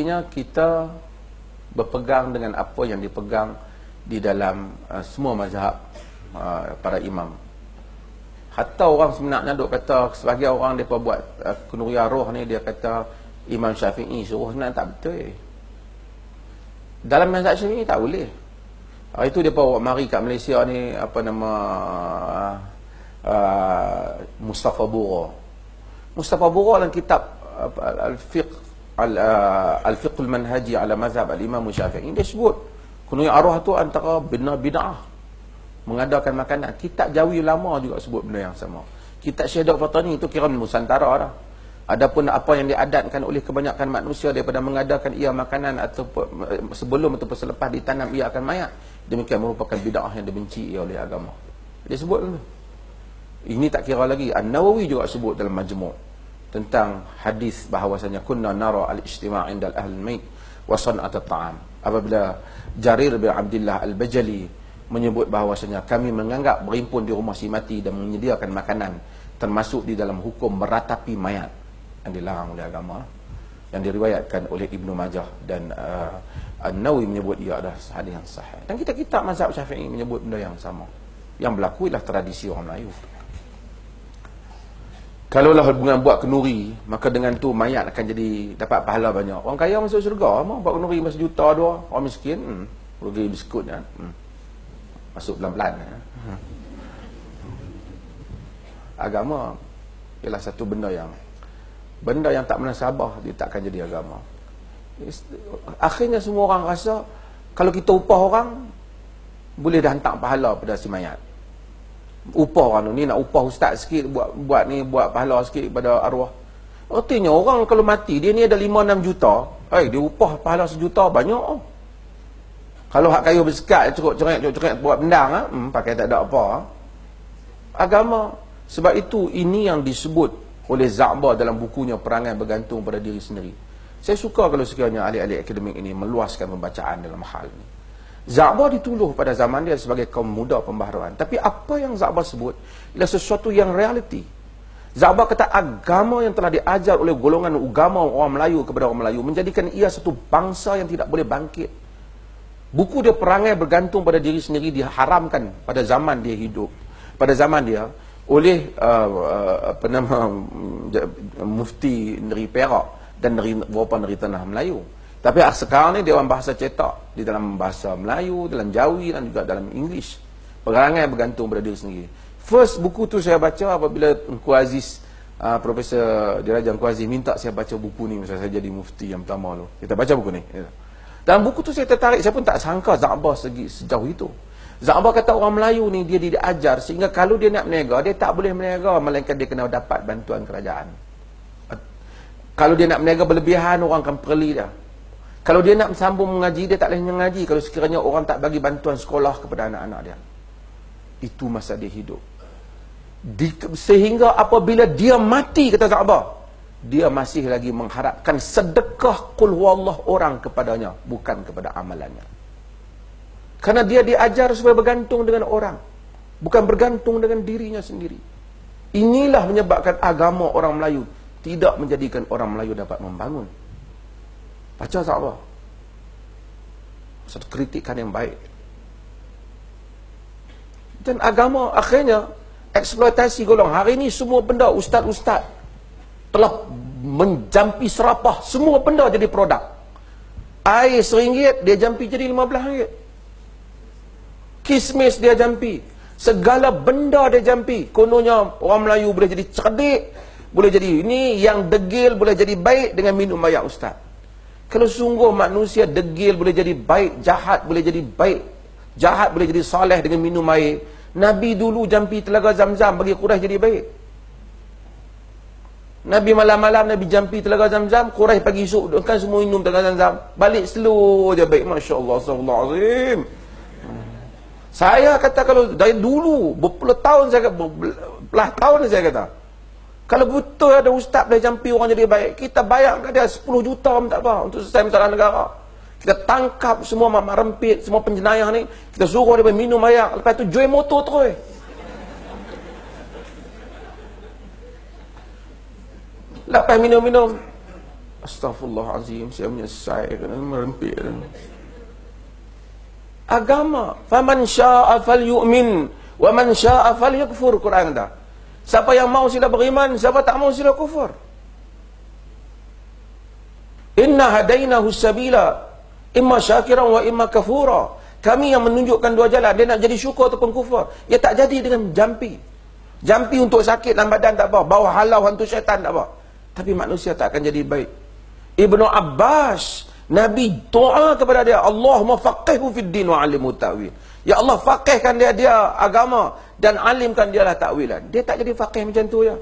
artinya kita berpegang dengan apa yang dipegang di dalam semua mazhab para imam. Hatta orang sebenarnya duk kata, sebagai orang mereka buat Kunuriyah Roh ni, dia kata Imam Syafi'i suruh, sebenarnya tak betul. Dalam mazhab Syafi'i tak boleh. Hari tu mereka mari kat Malaysia ni, apa nama, Mustafa Bura. Mustafa Bura dalam kitab Al-Fiqh Al-Manhaji ala mazhab Al-Imam Syafi'i, dia sebut Kunuriyah Arwah tu antara bid'ah mengadakan makanan. Kitab Jawi Ulama juga sebut benda yang sama. Kitab Syahid Fatani itu kira Nusantara dah. Adapun apa yang diadatkan oleh kebanyakan manusia daripada mengadakan ia makanan atau sebelum atau selepas ditanam ia akan mayat, demikian merupakan bid'ah yang dibenci oleh agama. Dia sebut tu. Ini tak kira lagi. An-Nawawi juga sebut dalam Majmu' tentang hadis bahawasanya kunna nara al-ijtima' inda al-ahl al-mayt wa san'at at-ta'am. Apabila Jarir bin Abdullah Al-Bajali menyebut bahawasanya kami menganggap berhimpun di rumah si mati dan menyediakan makanan termasuk di dalam hukum meratapi mayat yang dilarang oleh agama, yang diriwayatkan oleh Ibnu Majah, dan An-Nawawi menyebut ia adalah hadis yang sahih. Dan kitab mazhab Syafi'i menyebut benda yang sama. Yang berlaku ialah tradisi orang Melayu. Kalaulah hubungan buat kenduri, maka dengan tu mayat akan jadi dapat pahala banyak. Orang kaya masuk syurga, buat kenduri masuk juta dua. Orang miskin, rugi biskut kan. Masuk pelan-pelan. Agama ialah satu benda yang tak munasabah, dia takkan jadi agama. Akhirnya semua orang rasa kalau kita upah orang boleh dah hantar pahala pada si mayat. Upah orang ni, nak upah ustaz sikit, buat pahala sikit pada arwah. Artinya orang kalau mati, dia ni ada 5-6 juta, dia upah pahala 1 juta, banyak. Kalau hak kayu bersekat, cukup buat bendang, pakai tak ada apa. Agama. Sebab itu, ini yang disebut oleh Za'bar dalam bukunya Perangai Bergantung pada Diri Sendiri. Saya suka kalau sekiranya ahli-ahli akademik ini meluaskan pembacaan dalam hal ini. Za'bar dituluh pada zaman dia sebagai kaum muda pembaharuan. Tapi apa yang Za'bar sebut ialah sesuatu yang realiti. Za'bar kata agama yang telah diajar oleh golongan agama orang Melayu kepada orang Melayu menjadikan ia satu bangsa yang tidak boleh bangkit. Buku dia Perangai Bergantung pada Diri Sendiri diharamkan pada zaman dia hidup. Pada zaman dia oleh Mufti Negeri Perak dan beberapa negeri tanah Melayu. Tapi sekarang ni dia orang bahasa cetak di dalam bahasa Melayu, dalam Jawi dan juga dalam English. Perangai Bergantung pada Diri Sendiri. First buku tu saya baca apabila Engku Aziz, Profesor Diraja Engku Aziz minta saya baca buku ni masa saya jadi mufti yang pertama tu. Kita baca buku ni. Dalam buku tu saya tertarik, saya pun tak sangka Za'bar sejauh itu. Za'bar kata orang Melayu ni dia diajar sehingga kalau dia nak berniaga, dia tak boleh berniaga melainkan dia kena dapat bantuan kerajaan. Kalau dia nak berniaga berlebihan, orang akan perli dia. Kalau dia nak sambung mengaji, dia tak boleh mengaji kalau sekiranya orang tak bagi bantuan sekolah kepada anak-anak dia. Itu masa dia hidup. Sehingga apabila dia mati, kata Za'bar, dia masih lagi mengharapkan sedekah qul huwallah orang kepadanya, bukan kepada amalannya. Karena dia diajar supaya bergantung dengan orang, bukan bergantung dengan dirinya sendiri. Inilah menyebabkan agama orang Melayu tidak menjadikan orang Melayu dapat membangun. Baca Za'bar. Satu kritikan yang baik. Dan agama akhirnya eksploitasi golong. Hari ini semua benda ustaz-ustaz telah menjampi serapah. Semua benda jadi produk. Air RM1, dia jampi jadi RM15. Kismis dia jampi. Segala benda dia jampi. Kononnya orang Melayu boleh jadi cerdik, boleh jadi ini, yang degil boleh jadi baik dengan minum air ustaz. Kalau sungguh manusia degil boleh jadi baik, jahat boleh jadi baik, jahat boleh jadi soleh dengan minum air, Nabi dulu jampi telaga Zam-Zam bagi Quraisy jadi baik. Nabi malam-malam Nabi jampi telaga Zam-Zam, Quraisy pagi esok kan semua minum telaga Zam-Zam, balik slow je baik. Masya-Allah, astagfirullahalazim. Saya kata kalau dari dulu berpuluh tahun saya kata, belah tahun saya kata, kalau betul ada ustaz boleh jampi orang jadi baik, kita bayar kat dia 10 juta pun tak apa untuk selesai masalah negara. Kita tangkap semua mak rempit, semua penjenayah ni, kita suruh dia minum air, lepas tu jual motor terus. Lepas minum-minum Astaghfirullahalazim, saya menyesal kerana merempit. Agama, faman syaa'a falyu'min wa man syaa'a falyakfur, Quran kata. Siapa yang mau sila beriman, siapa tak mau sila kufur. Inna hadainahu sabila imma syakiran wa imma kafura. Kami yang menunjukkan dua jalan, dia nak jadi syukur ataupun kufur. Dia tak jadi dengan jampi. Jampi untuk sakit dalam badan tak apa, bawa halau hantu syaitan tak apa. Tapi manusia tak akan jadi baik. Ibnu Abbas, Nabi doa kepada dia, Allahumma faqihhu fid din wa 'allimhu ta'wil. Ya Allah, faqihkan dia agama dan alimkan dia lah takwilan. Dia tak jadi faqih macam tu ya.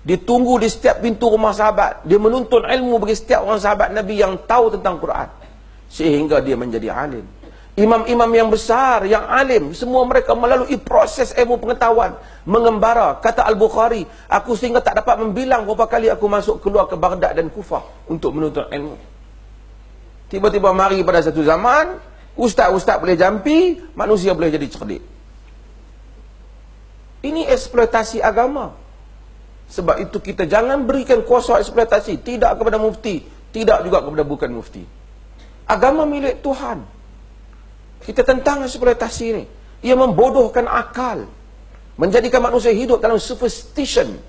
Dia tunggu di setiap pintu rumah sahabat. Dia menuntut ilmu bagi setiap orang sahabat Nabi yang tahu tentang Quran. Sehingga dia menjadi alim. Imam-imam yang besar, yang alim, semua mereka melalui proses ilmu pengetahuan, mengembara. Kata Al-Bukhari, aku sehingga tak dapat membilang berapa kali aku masuk keluar ke Baghdad dan Kufah untuk menuntut ilmu. Tiba-tiba mari pada satu zaman, ustaz-ustaz boleh jampi, manusia boleh jadi cerdik. Ini eksploitasi agama. Sebab itu kita jangan berikan kuasa eksploitasi, tidak kepada mufti, tidak juga kepada bukan mufti. Agama milik Tuhan. Kita tentang eksploitasi ini. Ia membodohkan akal, menjadikan manusia hidup dalam superstition,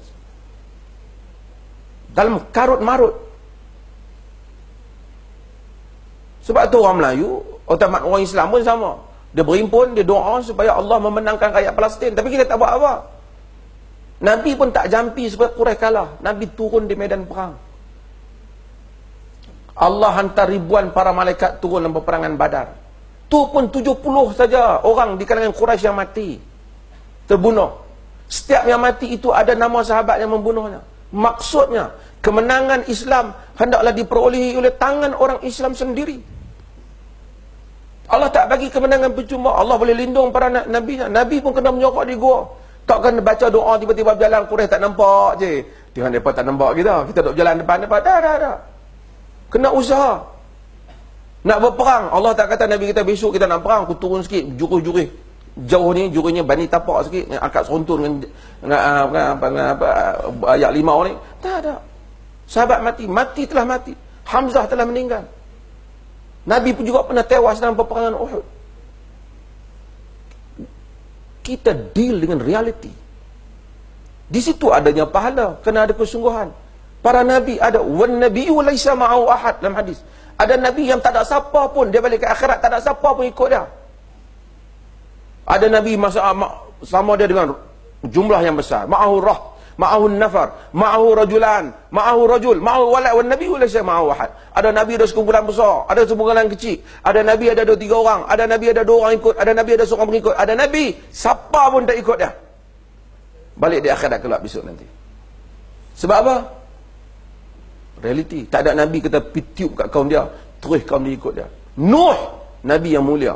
dalam karut-marut. Sebab tu orang Melayu, orang Islam pun sama. Dia berhimpun, dia doa supaya Allah memenangkan rakyat Palestin. Tapi kita tak buat apa. Nabi pun tak jampi supaya Quraisy kalah. Nabi turun di medan perang. Allah hantar ribuan para malaikat turun dalam peperangan Badar. Tu pun 70 saja orang di kalangan Quraisy yang mati, terbunuh. Setiap yang mati itu ada nama sahabat yang membunuhnya. Maksudnya, kemenangan Islam hendaklah diperolehi oleh tangan orang Islam sendiri. Allah tak bagi kemenangan percuma. Allah boleh lindung para nabi-Nya. Nabi pun kena menyorok di gua. Takkan baca doa tiba-tiba berjalan Quraisy tak nampak je. Tuhan mereka tak nampak kita. Kita duduk jalan depan-depan. Dah. Kena usaha. Nak berperang, Allah tak kata Nabi kita besok kita nak perang, aku turun sikit jurus-jurus jauh ni, jurusnya bani tapak sikit, angkat seruntun dengan ayat 5 ni. Tak ada. Sahabat mati telah mati. Hamzah telah meninggal. Nabi pun juga pernah tewas dalam peperangan Uhud. Kita deal dengan reality. Di situ adanya pahala, kena ada kesungguhan. Para nabi ada, wan nabiyyu laisa ma'ahu ahad, dalam hadis. Ada nabi yang tak ada siapa pun, dia balik ke akhirat tak ada siapa pun ikut dia. Ada nabi sama dia dengan jumlah yang besar, ma'ahu rah, ma'ahu nafar, ma'ahu rajulan, ma'ahu rajul, ma'ahu walad, wan nabiyyu laysa ma'ahu ahad. Ada nabi ada sekumpulan besar, ada sekumpulan kecil, ada nabi ada 2-3 orang, ada nabi ada 2 orang ikut, ada nabi ada seorang pengikut, ada nabi siapa pun tak ikut dia. Balik di akhirat kelak besok nanti. Sebab apa? Realiti. Tak ada Nabi kata pitiup kat kaum dia, terus kaum dia ikut dia. Nuh, Nabi yang mulia,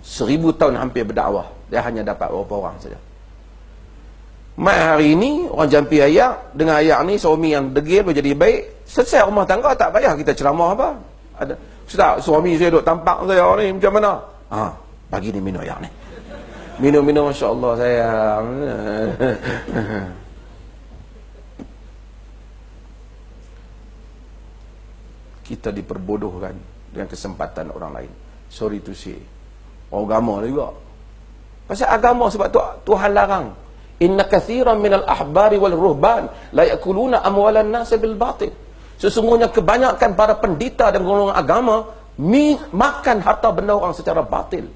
1000 tahun hampir berdakwah, dia hanya dapat beberapa orang saja. Mai hari ini, orang jampi ayak, dengan ayak ni suami yang degil menjadi baik, selesai rumah tangga, tak payah kita ceramah apa. Ada, Ustaz, suami saya duk tampak saya ni macam mana? Pagi ni minum ayak ni. Minum-minum, masya-Allah sayang. Kita diperbodohkan dengan kesempatan orang lain. Sorry to say. Agama juga. Pasal agama, sebab tu Tuhan larang. Inna kathiran minal ahbari wal ruhban la yakuluna amwalan nas bil batil. Sesungguhnya kebanyakan para pendeta dan golongan agama makan harta benda orang secara batil.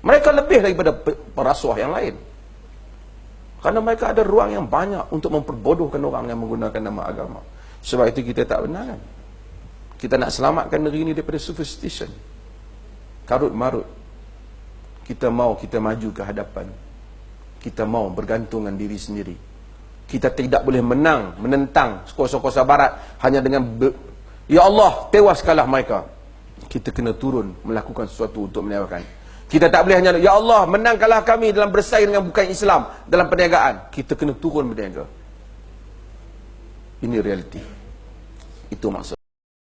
Mereka lebih daripada perasuah yang lain. Kerana mereka ada ruang yang banyak untuk memperbodohkan orang yang menggunakan nama agama. Sebab itu kita tak benarkan. Kita nak selamatkan negeri ini daripada superstition, karut-marut. Kita mau kita maju ke hadapan. Kita mau bergantungan diri sendiri. Kita tidak boleh menentang kuasa-kuasa barat hanya dengan ya Allah, tewaskanlah mereka. Kita kena turun melakukan sesuatu untuk menewakan. Kita tak boleh hanya ya Allah, menangkanlah kami dalam bersaing dengan bukan Islam dalam perniagaan. Kita kena turun berniaga. Ini realiti. Itu maksud.